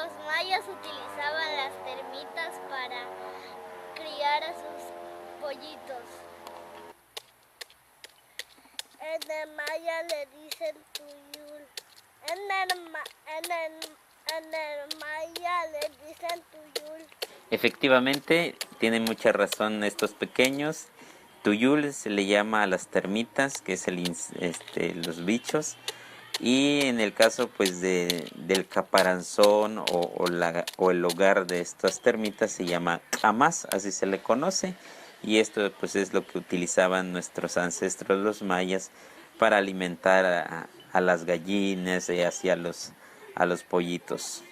los mayas utilizaban las termitas para criar a sus pollitos. En el maya le dicen tuyul. En el maya le dicen tuyul. Efectivamente, tienen mucha razón estos pequeños. Tuyul se le llama a las termitas, que es los bichos. Y en el caso pues del caparanzón o el hogar de estas termitas se llama camas, así se le conoce. Y esto pues es lo que utilizaban nuestros ancestros los mayas para alimentar a las gallinas y así a los pollitos.